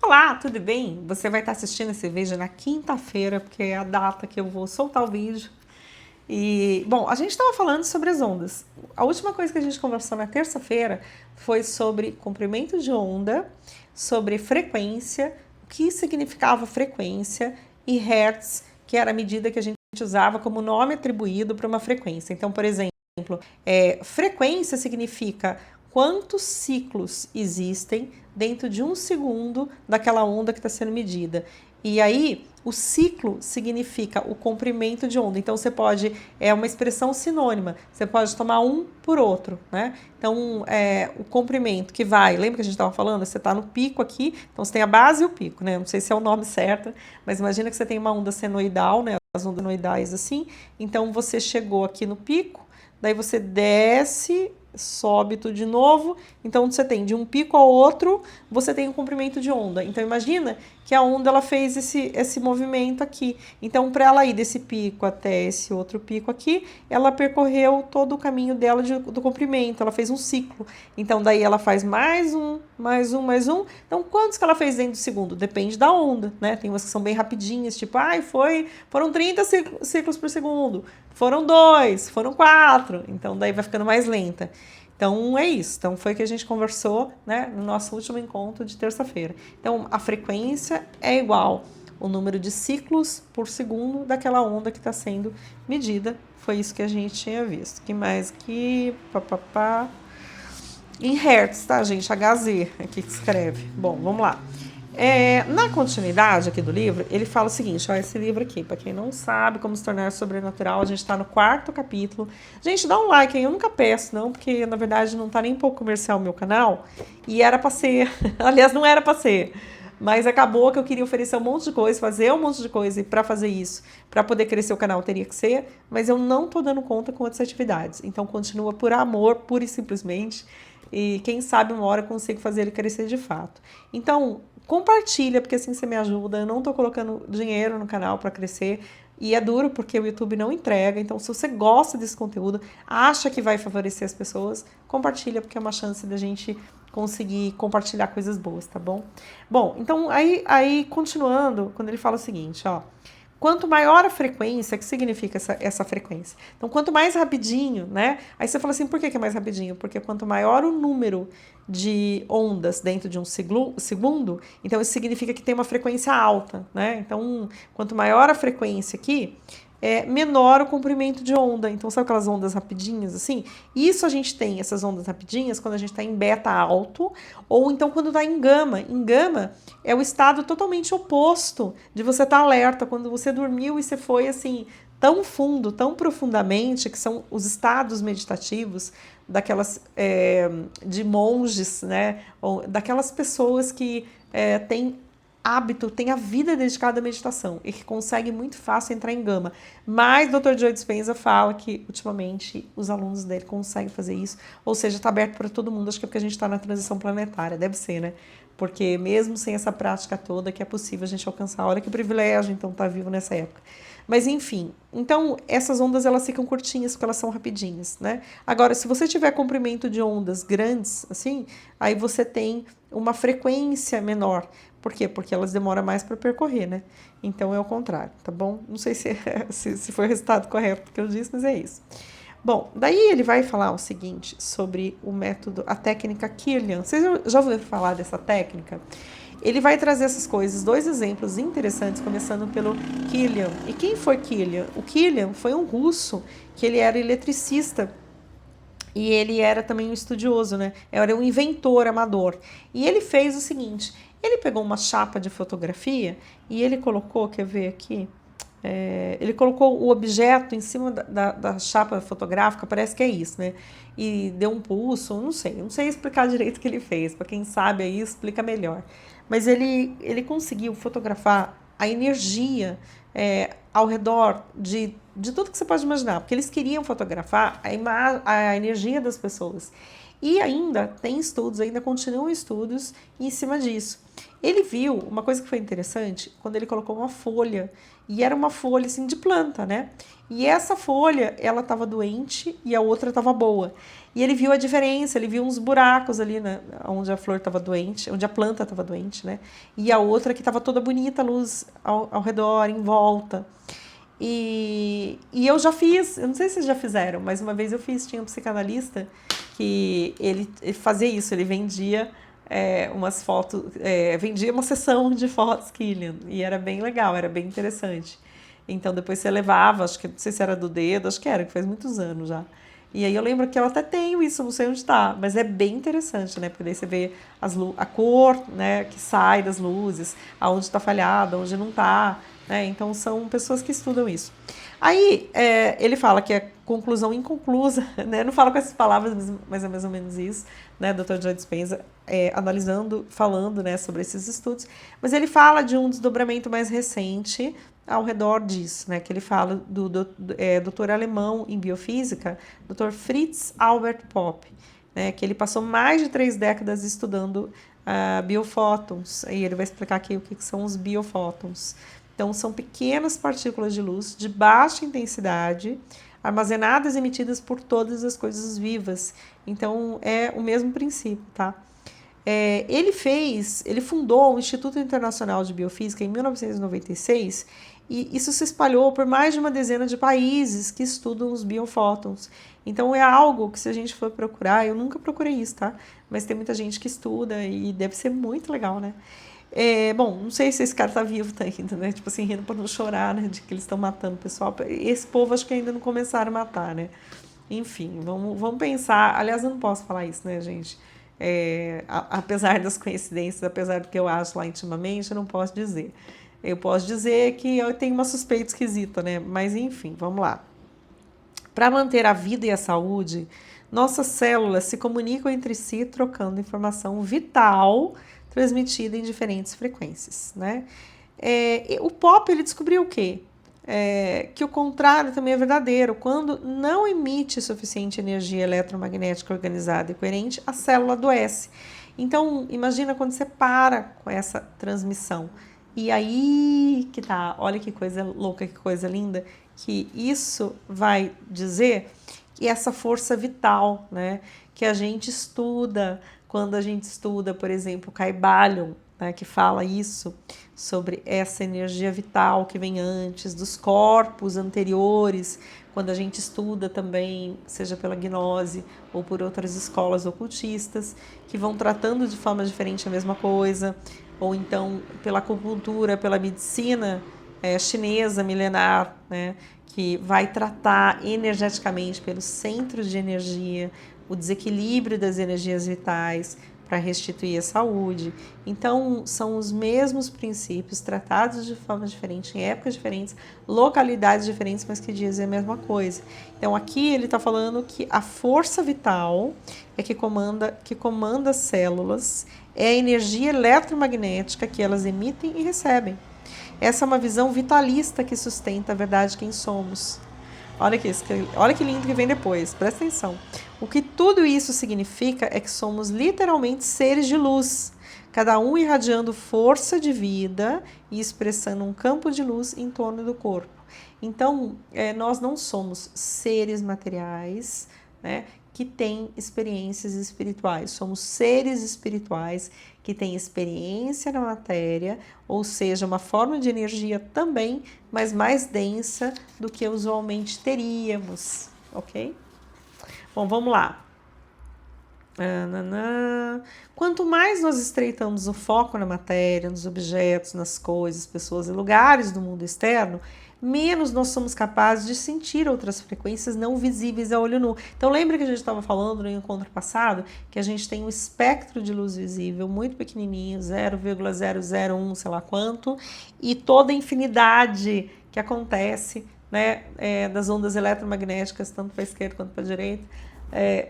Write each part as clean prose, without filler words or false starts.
Olá, tudo bem? Você vai estar assistindo esse vídeo na quinta-feira, porque é a data que eu vou soltar o vídeo. E, bom, a gente estava falando sobre as ondas. A última coisa que a gente conversou na terça-feira foi sobre comprimento de onda, sobre frequência, o que significava frequência e hertz, que era a medida que a gente usava como nome atribuído para uma frequência. Então, por exemplo, frequência significa quantos ciclos existem dentro de um segundo daquela onda que está sendo medida. E aí, o ciclo significa o comprimento de onda. Então, você pode, é uma expressão sinônima, você pode tomar um por outro, né? Então, o comprimento que vai, lembra que a gente estava falando? Você está no pico aqui, então você tem a base e o pico, né? Não sei se é o nome certo, mas imagina que você tem uma onda senoidal, né? As ondas senoidais assim. Então, você chegou aqui no pico, daí você desce, sobe tudo de novo. Então, você tem de um pico ao outro, você tem um comprimento de onda. Então, imagina que a onda ela fez esse movimento aqui. Então, para ela ir desse pico até esse outro pico aqui, ela percorreu todo o caminho dela do comprimento. Ela fez um ciclo. Então, daí ela faz mais um, mais um, mais um. Então, quantos que ela fez dentro do segundo? Depende da onda, né? Tem umas que são bem rapidinhas, tipo, foram 30 ciclos por segundo. Foram 2, foram 4. Então, daí vai ficando mais lenta. Então, é isso. Então, foi o que a gente conversou, né, no nosso último encontro de terça-feira. Então, a frequência é igual ao número de ciclos por segundo daquela onda que está sendo medida. Foi isso que a gente tinha visto. Que mais aqui? Em hertz, tá, gente? HZ, aqui que escreve. Bom, vamos lá. Na continuidade aqui do livro, ele fala o seguinte, ó, esse livro aqui, para quem não sabe como se tornar sobrenatural, a gente está no 4º capítulo. Gente, dá um like aí, eu nunca peço, não, porque na verdade não tá nem um pouco comercial o meu canal, e era para ser, aliás, não era para ser, mas acabou que eu queria oferecer um monte de coisa, fazer um monte de coisa, e para fazer isso, para poder crescer o canal teria que ser, mas eu não tô dando conta com outras atividades, então continua por amor, pura e simplesmente, e quem sabe uma hora eu consigo fazer ele crescer de fato. Então, compartilha, porque assim você me ajuda. Eu não tô colocando dinheiro no canal para crescer. E é duro porque o YouTube não entrega. Então, se você gosta desse conteúdo, acha que vai favorecer as pessoas, compartilha, porque é uma chance da gente conseguir compartilhar coisas boas, tá bom? Bom, então aí continuando, quando ele fala o seguinte, ó. Quanto maior a frequência, o que significa essa frequência? Então, quanto mais rapidinho, né? Aí você fala assim, por que é mais rapidinho? Porque quanto maior o número de ondas dentro de um segundo, então isso significa que tem uma frequência alta, né? Então, quanto maior a frequência aqui, menor o comprimento de onda. Então, sabe aquelas ondas rapidinhas assim? Isso a gente tem, essas ondas rapidinhas, quando a gente está em beta alto, ou então quando está em gama. Em gama é o estado totalmente oposto de você estar alerta, quando você dormiu e você foi assim, tão fundo, tão profundamente, que são os estados meditativos daquelas de monges, né? Ou daquelas pessoas que têm hábito, tem a vida dedicada à meditação e que consegue muito fácil entrar em gama. Mas o Dr. Joe Dispenza fala que ultimamente os alunos dele conseguem fazer isso, ou seja, está aberto para todo mundo. Acho que é porque a gente está na transição planetária, deve ser, né? Porque mesmo sem essa prática toda que é possível a gente alcançar. Olha que privilégio, então, estar vivo nessa época. Mas enfim, então essas ondas elas ficam curtinhas porque elas são rapidinhas, né? Agora, se você tiver comprimento de ondas grandes, assim, aí você tem uma frequência menor. Por quê? Porque elas demoram mais para percorrer, né? Então é o contrário, tá bom? Não sei se foi o resultado correto que eu disse, mas é isso. Bom, daí ele vai falar o seguinte sobre o método, a técnica Kirlian. Vocês já ouviram falar dessa técnica? Ele vai trazer essas coisas, 2 exemplos interessantes, começando pelo Kirlian. E quem foi Kirlian? O Kirlian foi um russo que ele era eletricista e ele era também um estudioso, né? Era um inventor amador. E ele fez o seguinte, ele pegou uma chapa de fotografia e ele colocou, quer ver aqui? Ele colocou o objeto em cima da chapa fotográfica, parece que é isso, né? E deu um pulso, não sei explicar direito o que ele fez, para quem sabe aí explica melhor. Mas ele conseguiu fotografar a energia ao redor de tudo que você pode imaginar, porque eles queriam fotografar a energia das pessoas. E ainda tem estudos, ainda continuam estudos em cima disso. Ele viu uma coisa que foi interessante, quando ele colocou uma folha, e era uma folha assim de planta, né? E essa folha, ela estava doente e a outra estava boa. E ele viu a diferença, ele viu uns buracos ali, né, onde a flor estava doente, onde a planta estava doente, né? E a outra que estava toda bonita, a luz ao redor, em volta. E eu já fiz, eu não sei se vocês já fizeram, mas uma vez eu fiz, tinha um psicanalista que ele fazia isso, ele vendia umas fotos, vendia uma sessão de fotos Killian, e era bem legal, era bem interessante. Então depois você levava, acho que não sei se era do dedo, acho que era, que faz muitos anos já. E aí eu lembro que eu até tenho isso, não sei onde está, mas é bem interessante, né? Porque daí você vê a cor, né, que sai das luzes, aonde está falhado, onde não está, né? Então são pessoas que estudam isso. Aí ele fala que é conclusão inconclusa, né? Não fala com essas palavras, mas é mais ou menos isso, né? Dr. Joe Dispenza analisando, falando, né, sobre esses estudos. Mas ele fala de um desdobramento mais recente ao redor disso, né? Que ele fala do doutor alemão em biofísica, Dr. Fritz Albert Popp, né? Que ele passou mais de 3 décadas estudando biofótons. E ele vai explicar aqui o que são os biofótons. Então, são pequenas partículas de luz de baixa intensidade, armazenadas e emitidas por todas as coisas vivas. Então, é o mesmo princípio, tá? Ele fundou o Instituto Internacional de Biofísica em 1996 e isso se espalhou por mais de uma dezena de países que estudam os biofótons. Então, é algo que se a gente for procurar, eu nunca procurei isso, tá? Mas tem muita gente que estuda e deve ser muito legal, né? Bom, não sei se esse cara tá vivo ainda, né? Tipo assim, rindo pra não chorar, né? De que eles estão matando o pessoal. Esse povo acho que ainda não começaram a matar, né? Enfim, vamos pensar. Aliás, eu não posso falar isso, né, gente? Apesar das coincidências, apesar do que eu acho lá intimamente, eu não posso dizer. Eu posso dizer que eu tenho uma suspeita esquisita, né? Mas enfim, vamos lá. Para manter a vida e a saúde, nossas células se comunicam entre si trocando informação vital transmitida em diferentes frequências, né? O Popp, ele descobriu o quê? Que o contrário também é verdadeiro. Quando não emite suficiente energia eletromagnética organizada e coerente, a célula adoece. Então, imagina quando você para com essa transmissão. E aí que tá, olha que coisa louca, que coisa linda, que isso vai dizer que essa força vital, né, que a gente estuda, quando a gente estuda, por exemplo, Kybalion, né, que fala isso, sobre essa energia vital que vem antes, dos corpos anteriores, quando a gente estuda também, seja pela gnose ou por outras escolas ocultistas, que vão tratando de forma diferente a mesma coisa, ou então pela acupuntura, pela medicina chinesa milenar, né, que vai tratar energeticamente pelos centros de energia, o desequilíbrio das energias vitais para restituir a saúde. Então, são os mesmos princípios tratados de forma diferente, em épocas diferentes, localidades diferentes, mas que dizem a mesma coisa. Então, aqui ele está falando que a força vital é que comanda as células, é a energia eletromagnética que elas emitem e recebem. Essa é uma visão vitalista que sustenta a verdade de quem somos. Olha que lindo que vem depois, presta atenção. O que tudo isso significa é que somos literalmente seres de luz, cada um irradiando força de vida e expressando um campo de luz em torno do corpo. Então, nós não somos seres materiais, né, que têm experiências espirituais. Somos seres espirituais que têm experiência na matéria, ou seja, uma forma de energia também, mas mais densa do que usualmente teríamos, ok? Bom, vamos lá. Quanto mais nós estreitamos o foco na matéria, nos objetos, nas coisas, pessoas e lugares do mundo externo, menos nós somos capazes de sentir outras frequências não visíveis a olho nu. Então, lembra que a gente estava falando no encontro passado que a gente tem um espectro de luz visível muito pequenininho, 0,001, sei lá quanto, e toda a infinidade que acontece, né, das ondas eletromagnéticas, tanto para a esquerda quanto para a direita,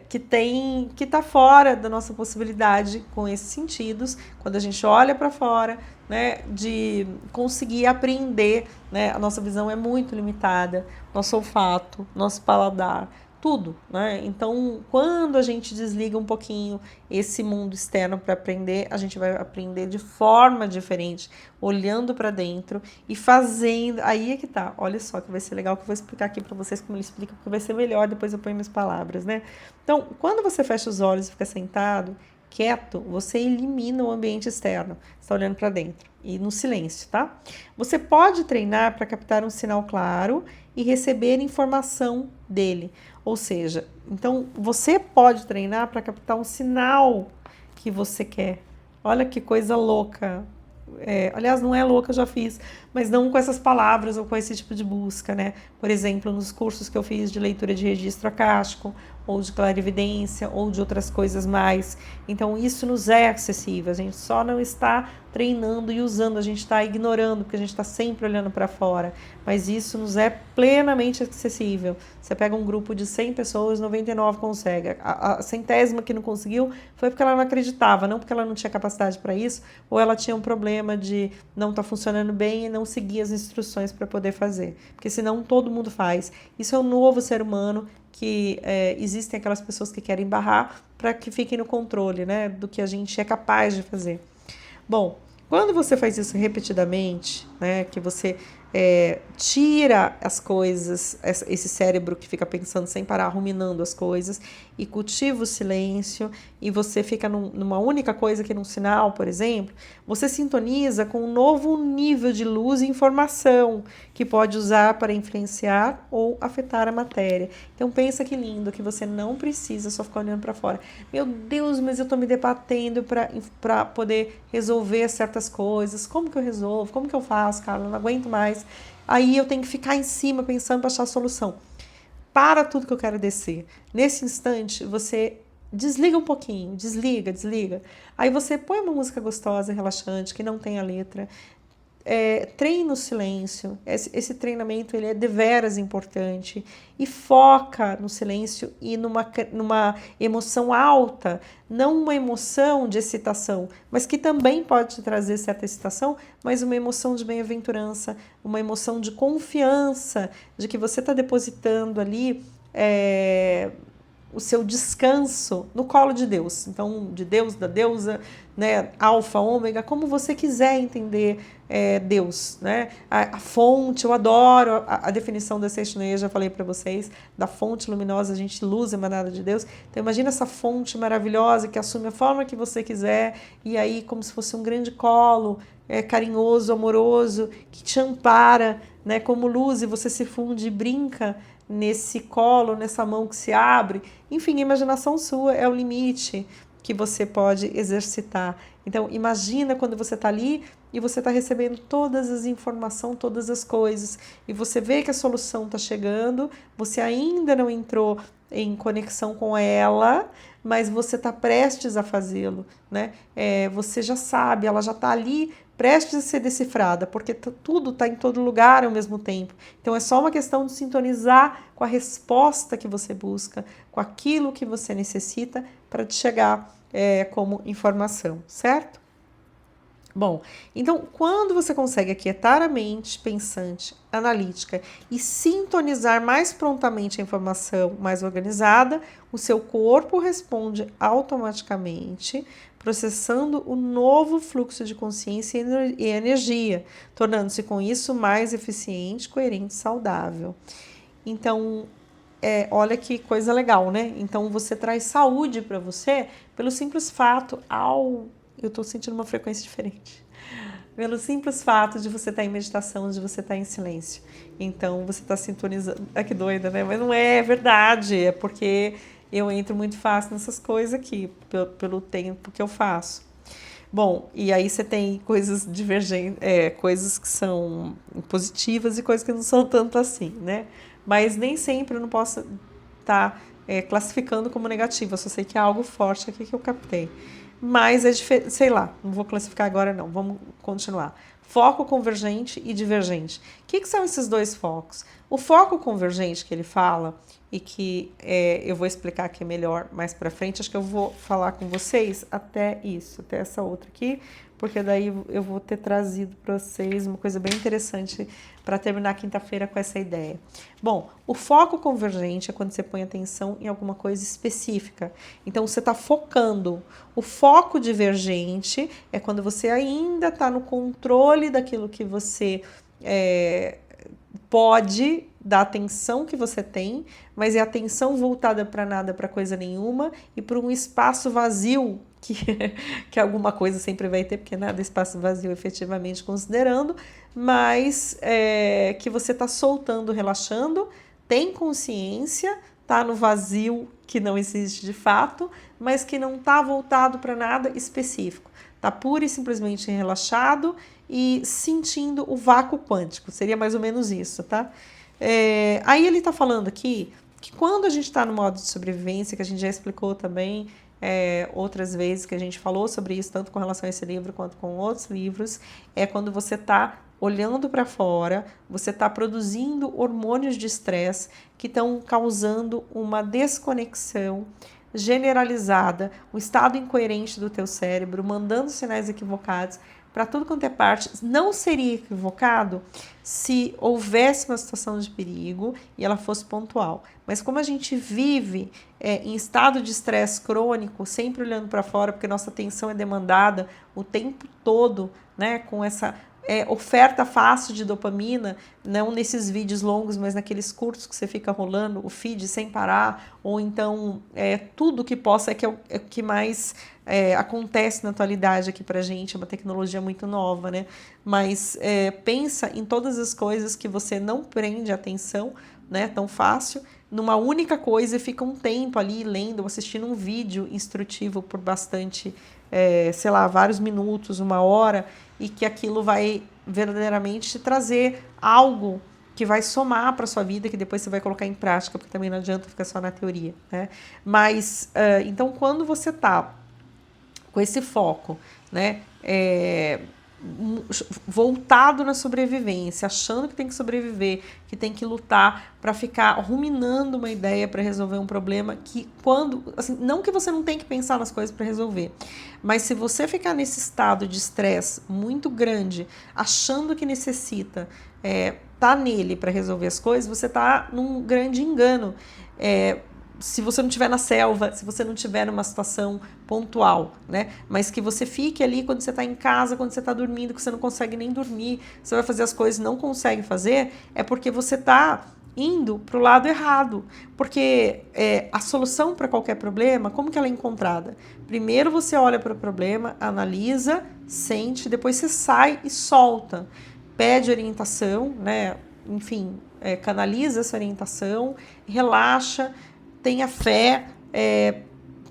que está fora da nossa possibilidade com esses sentidos, quando a gente olha para fora, né, de conseguir apreender, né, a nossa visão é muito limitada, nosso olfato, nosso paladar, tudo, né? Então, quando a gente desliga um pouquinho esse mundo externo para aprender, a gente vai aprender de forma diferente, olhando para dentro e fazendo. Aí é que tá. Olha só que vai ser legal que eu vou explicar aqui para vocês como ele explica, porque vai ser melhor, depois eu ponho minhas palavras, né? Então, quando você fecha os olhos e fica sentado, quieto, você elimina o ambiente externo. Você está olhando para dentro e no silêncio, tá? Você pode treinar para captar um sinal claro e receber informação dele. Ou seja, então você pode treinar para captar um sinal que você quer. Olha que coisa louca. Aliás, não é louca, eu já fiz, mas não com essas palavras ou com esse tipo de busca, né? Por exemplo, nos cursos que eu fiz de leitura de registro acástico, ou de clarividência, ou de outras coisas mais. Então, isso nos é acessível, a gente só não está treinando e usando, a gente está ignorando, porque a gente está sempre olhando para fora, mas isso nos é plenamente acessível. Você pega um grupo de 100 pessoas, 99 consegue. A centésima que não conseguiu foi porque ela não acreditava, não porque ela não tinha capacidade para isso, ou ela tinha um problema de não estar funcionando bem e não seguir as instruções para poder fazer, porque senão todo mundo faz. Isso é um novo ser humano que existem aquelas pessoas que querem barrar para que fiquem no controle, né, do que a gente é capaz de fazer. Bom, quando você faz isso repetidamente, né, que você tira as coisas, esse cérebro que fica pensando sem parar, ruminando as coisas, e cultiva o silêncio, e você fica numa única coisa, que num sinal, por exemplo, você sintoniza com um novo nível de luz e informação que pode usar para influenciar ou afetar a matéria. Então pensa que lindo, que você não precisa só ficar olhando para fora. Meu Deus, mas eu estou me debatendo para poder resolver certas coisas. Como que eu resolvo? Como que eu faço, Carla? Eu não aguento mais. Aí eu tenho que ficar em cima pensando para achar a solução. Para tudo que eu quero descer. Nesse instante, você desliga um pouquinho, desliga. Aí você põe uma música gostosa, relaxante, que não tem a letra. Treina o silêncio. Esse treinamento ele é deveras importante e foca no silêncio e numa emoção alta, não uma emoção de excitação, mas que também pode te trazer certa excitação, mas uma emoção de bem-aventurança, uma emoção de confiança, de que você está depositando ali o seu descanso no colo de Deus. Então, de Deus, da deusa, né, alfa, ômega, como você quiser entender Deus, né? A fonte, eu adoro a definição da Seixoneia, já falei para vocês, da fonte luminosa, a gente luz emanada de Deus. Então, imagina essa fonte maravilhosa que assume a forma que você quiser, e aí como se fosse um grande colo, carinhoso, amoroso, que te ampara, né, como luz, e você se funde e brinca nesse colo, nessa mão que se abre. Enfim, a imaginação sua é o limite que você pode exercitar. Então, imagina quando você está ali e você está recebendo todas as informações, todas as coisas, e você vê que a solução está chegando, você ainda não entrou em conexão com ela, mas você está prestes a fazê-lo, né? Você já sabe, ela já está ali prestes a ser decifrada, porque tudo está em todo lugar ao mesmo tempo. Então é só uma questão de sintonizar com a resposta que você busca, com aquilo que você necessita para te chegar como informação, certo? Bom, então quando você consegue aquietar a mente pensante, analítica e sintonizar mais prontamente a informação mais organizada, o seu corpo responde automaticamente, processando o novo fluxo de consciência e energia, tornando-se com isso mais eficiente, coerente e saudável. Então, olha que coisa legal, né? Então, você traz saúde para você pelo simples fato, eu estou sentindo uma frequência diferente. Pelo simples fato de você estar em meditação, de você estar em silêncio. Então, você está sintonizando. Que doida, né? Mas não é verdade. É porque eu entro muito fácil nessas coisas aqui, pelo tempo que eu faço. Bom, e aí você tem coisas divergentes, coisas que são positivas e coisas que não são tanto assim, né? Mas nem sempre eu não posso estar classificando como negativo. Eu só sei que é algo forte aqui que eu captei. Mas é diferente, sei lá, não vou classificar agora não, vamos continuar. Foco convergente e divergente. O que são esses dois focos? O foco convergente que ele fala, e que eu vou explicar aqui melhor mais pra frente, acho que eu vou falar com vocês até essa outra aqui, porque daí eu vou ter trazido para vocês uma coisa bem interessante para terminar quinta-feira com essa ideia. Bom, o foco convergente é quando você põe atenção em alguma coisa específica. Então, você está focando. O foco divergente é quando você ainda está no controle daquilo que você pode, da atenção que você tem, mas é atenção voltada para nada, para coisa nenhuma, e para um espaço vazio, que alguma coisa sempre vai ter, porque nada é espaço vazio efetivamente considerando, mas que você está soltando, relaxando, tem consciência, está no vazio que não existe de fato, mas que não está voltado para nada específico. Está pura e simplesmente relaxado e sentindo o vácuo quântico. Seria mais ou menos isso, tá? Aí ele está falando aqui que quando a gente está no modo de sobrevivência, que a gente já explicou também outras vezes que a gente falou sobre isso, tanto com relação a esse livro quanto com outros livros, é quando você está olhando para fora, você está produzindo hormônios de estresse que estão causando uma desconexão generalizada, um estado incoerente do teu cérebro, mandando sinais equivocados para tudo quanto é parte. Não seria equivocado se houvesse uma situação de perigo e ela fosse pontual. Mas como a gente vive em estado de estresse crônico, sempre olhando para fora, porque nossa atenção é demandada o tempo todo, né, com essa oferta fácil de dopamina, não nesses vídeos longos, mas naqueles curtos que você fica rolando o feed sem parar, ou então tudo que possa, que é o que mais acontece na atualidade aqui pra gente, é uma tecnologia muito nova, né? Mas pensa em todas as coisas que você não prende atenção, né, tão fácil, numa única coisa e fica um tempo ali lendo, assistindo um vídeo instrutivo por bastante, sei lá, vários minutos, uma hora, e que aquilo vai verdadeiramente te trazer algo que vai somar para sua vida, que depois você vai colocar em prática, porque também não adianta ficar só na teoria, né? Mas, então, quando você tá com esse foco, né, voltado na sobrevivência, achando que tem que sobreviver, que tem que lutar para ficar ruminando uma ideia para resolver um problema, que quando, assim, não que você não tem que pensar nas coisas para resolver, mas se você ficar nesse estado de estresse muito grande, achando que necessita tá nele para resolver as coisas, você tá num grande engano. Se você não estiver na selva, se você não estiver numa situação pontual, né? Mas que você fique ali quando você está em casa, quando você está dormindo, que você não consegue nem dormir, você vai fazer as coisas e não consegue fazer, é porque você está indo para o lado errado. Porque a solução para qualquer problema, como que ela é encontrada? Primeiro você olha para o problema, analisa, sente, depois você sai e solta. Pede orientação, né? Enfim, canaliza essa orientação, relaxa, tenha fé,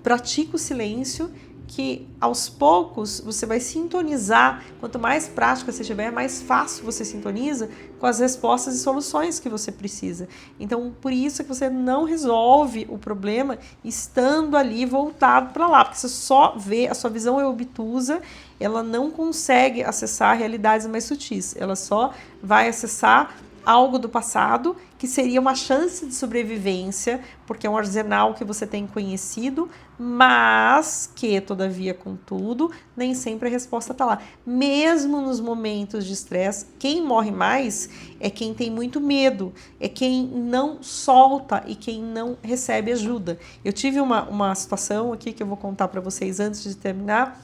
pratique o silêncio, que aos poucos você vai sintonizar. Quanto mais prática você tiver, mais fácil você sintoniza com as respostas e soluções que você precisa. Então, por isso é que você não resolve o problema estando ali voltado para lá, porque você só vê, a sua visão é obtusa, ela não consegue acessar realidades mais sutis, ela só vai acessar algo do passado, que seria uma chance de sobrevivência, porque é um arsenal que você tem conhecido, mas que, todavia, contudo, nem sempre a resposta está lá. Mesmo nos momentos de estresse, quem morre mais é quem tem muito medo, é quem não solta e quem não recebe ajuda. Eu tive uma situação aqui que eu vou contar para vocês antes de terminar,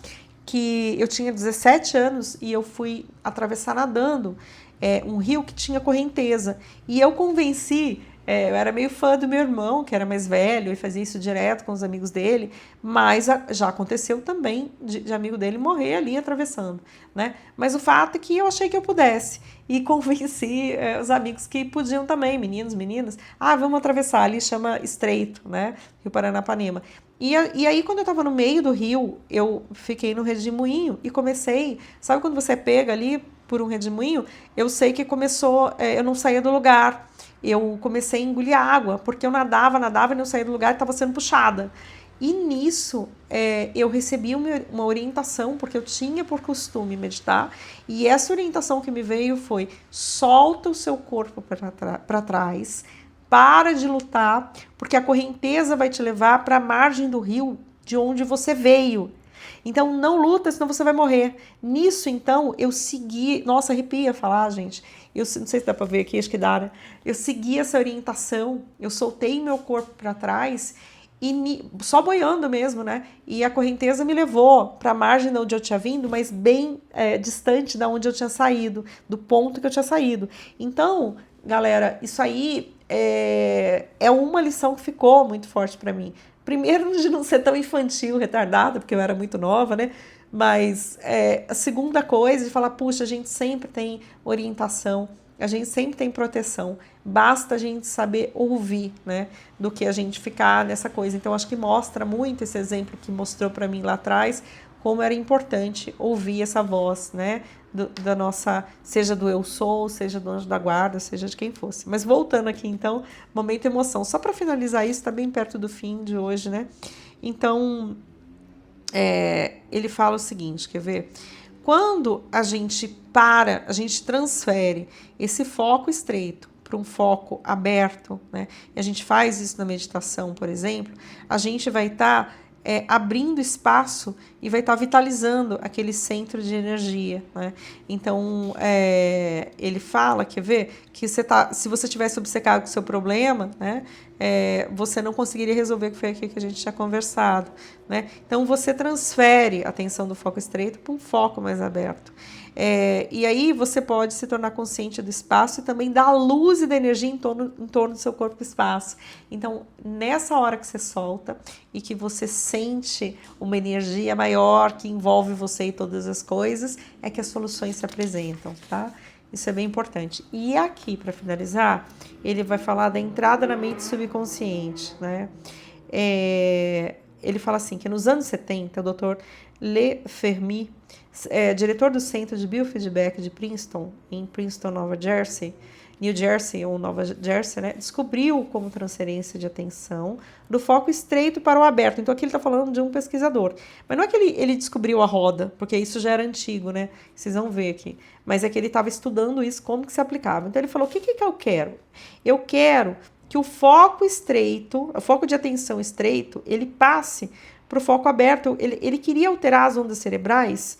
que eu tinha 17 anos e eu fui atravessar nadando um rio que tinha correnteza. E eu convenci, eu era meio fã do meu irmão, que era mais velho, e fazia isso direto com os amigos dele, mas já aconteceu também de amigo dele morrer ali atravessando, né? Mas o fato é que eu achei que eu pudesse. E convenci os amigos que podiam também, meninos, meninas. Vamos atravessar, ali chama Estreito, né? Rio Paranapanema. E aí, quando eu estava no meio do rio, eu fiquei no redemoinho e comecei... Sabe quando você pega ali por um redemoinho? Eu sei que começou... eu não saía do lugar. Eu comecei a engolir água, porque eu nadava e não saía do lugar e estava sendo puxada. E nisso, eu recebi uma orientação, porque eu tinha por costume meditar, e essa orientação que me veio foi: solta o seu corpo para trás, para de lutar, porque a correnteza vai te levar para a margem do rio de onde você veio. Então, não luta, senão você vai morrer. Nisso, então, eu segui... Nossa, arrepia falar, gente. Eu não sei se dá pra ver aqui, acho que dá, né? Eu segui essa orientação, eu soltei meu corpo para trás e só boiando mesmo, né? E a correnteza me levou para a margem de onde eu tinha vindo, mas bem distante da onde eu tinha saído, do ponto que eu tinha saído. Então, galera, isso aí é uma lição que ficou muito forte para mim. Primeiro, de não ser tão infantil, retardada, porque eu era muito nova, né? Mas a segunda coisa, de falar, puxa, a gente sempre tem orientação, a gente sempre tem proteção, basta a gente saber ouvir, né, do que a gente ficar nessa coisa. Então, acho que mostra muito esse exemplo que mostrou para mim lá atrás, como era importante ouvir essa voz, né, da nossa, seja do eu sou, seja do anjo da guarda, seja de quem fosse. Mas voltando aqui, então, momento emoção. Só para finalizar isso, está bem perto do fim de hoje, né? Então, ele fala o seguinte, quer ver? Quando a gente a gente transfere esse foco estreito para um foco aberto, né? E a gente faz isso na meditação, por exemplo, a gente vai estar abrindo espaço e vai estar vitalizando aquele centro de energia, né? Então, ele fala, quer ver, que se você tivesse obcecado com o seu problema, né, você não conseguiria resolver, que foi aqui que a gente tinha conversado, né? Então, você transfere a atenção do foco estreito para um foco mais aberto. E aí você pode se tornar consciente do espaço e também da luz e da energia em torno do seu corpo e espaço. Então, nessa hora que você solta e que você sente uma energia maior que envolve você e todas as coisas, é que as soluções se apresentam, tá? Isso é bem importante. E aqui, para finalizar, ele vai falar da entrada na mente subconsciente, né? Ele fala assim, que nos anos 70, o Dr. Le Fermi, diretor do Centro de Biofeedback de Princeton, em Princeton, New Jersey ou Nova Jersey, né, descobriu como transferência de atenção do foco estreito para o aberto. Então aqui ele está falando de um pesquisador. Mas não é que ele descobriu a roda, porque isso já era antigo, né? Vocês vão ver aqui. Mas é que ele estava estudando isso, como que se aplicava. Então ele falou, o que eu quero? Eu quero que o foco estreito, o foco de atenção estreito, ele passe para o foco aberto. Ele queria alterar as ondas cerebrais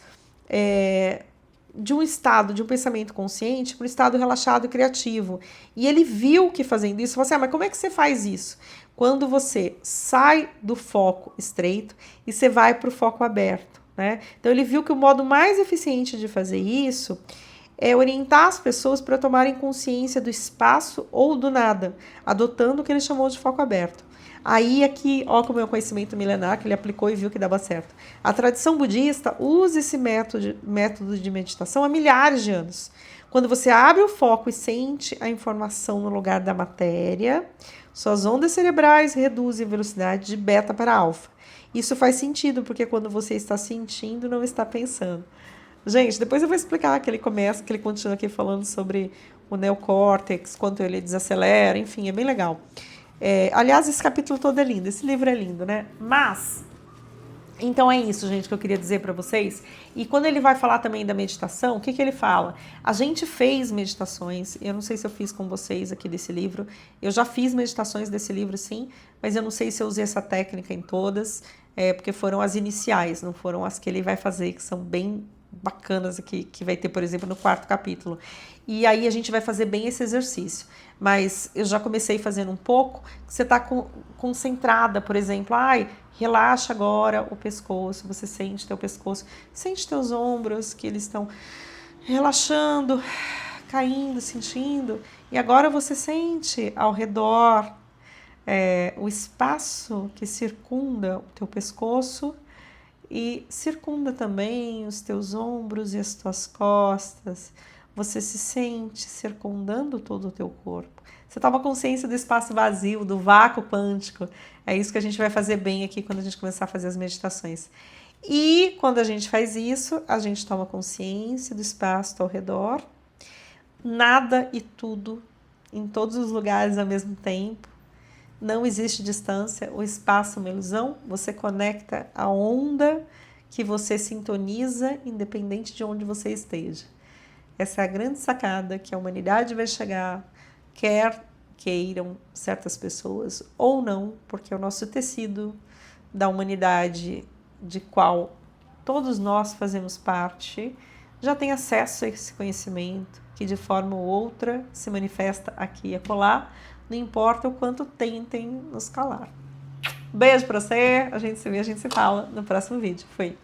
de um estado, de um pensamento consciente, para um estado relaxado e criativo. E ele viu que fazendo isso, falou assim, mas como é que você faz isso? Quando você sai do foco estreito e você vai para o foco aberto, né? Então ele viu que o modo mais eficiente de fazer isso é orientar as pessoas para tomarem consciência do espaço ou do nada, adotando o que ele chamou de foco aberto. Aí aqui, ó, como é o conhecimento milenar que ele aplicou e viu que dava certo. A tradição budista usa esse método de meditação há milhares de anos. Quando você abre o foco e sente a informação no lugar da matéria, suas ondas cerebrais reduzem a velocidade de beta para alfa. Isso faz sentido, porque quando você está sentindo, não está pensando. Gente, depois eu vou explicar que ele continua aqui falando sobre o neocórtex, quanto ele desacelera, enfim, é bem legal. Aliás, esse capítulo todo é lindo, esse livro é lindo, né? Mas, então é isso, gente, que eu queria dizer para vocês. E quando ele vai falar também da meditação, o que ele fala? A gente fez meditações, eu não sei se eu fiz com vocês aqui desse livro, eu já fiz meditações desse livro, sim, mas eu não sei se eu usei essa técnica em todas, porque foram as iniciais, não foram as que ele vai fazer, que são bem bacanas aqui, que vai ter, por exemplo, no 4º capítulo. E aí a gente vai fazer bem esse exercício. Mas eu já comecei fazendo um pouco, você está concentrada, por exemplo, relaxa agora o pescoço, você sente teu pescoço, sente teus ombros, que eles estão relaxando, caindo, sentindo. E agora você sente ao redor o espaço que circunda o teu pescoço, e circunda também os teus ombros e as tuas costas. Você se sente circundando todo o teu corpo. Você toma consciência do espaço vazio, do vácuo quântico. É isso que a gente vai fazer bem aqui quando a gente começar a fazer as meditações. E quando a gente faz isso, a gente toma consciência do espaço ao redor. Nada e tudo, em todos os lugares ao mesmo tempo. Não existe distância, o espaço é uma ilusão, você conecta a onda que você sintoniza, independente de onde você esteja. Essa é a grande sacada que a humanidade vai chegar, quer queiram certas pessoas ou não, porque é o nosso tecido da humanidade, de qual todos nós fazemos parte, já tem acesso a esse conhecimento, que de forma ou outra se manifesta aqui e acolá, não importa o quanto tentem nos calar. Beijo pra você, a gente se vê, a gente se fala no próximo vídeo. Fui!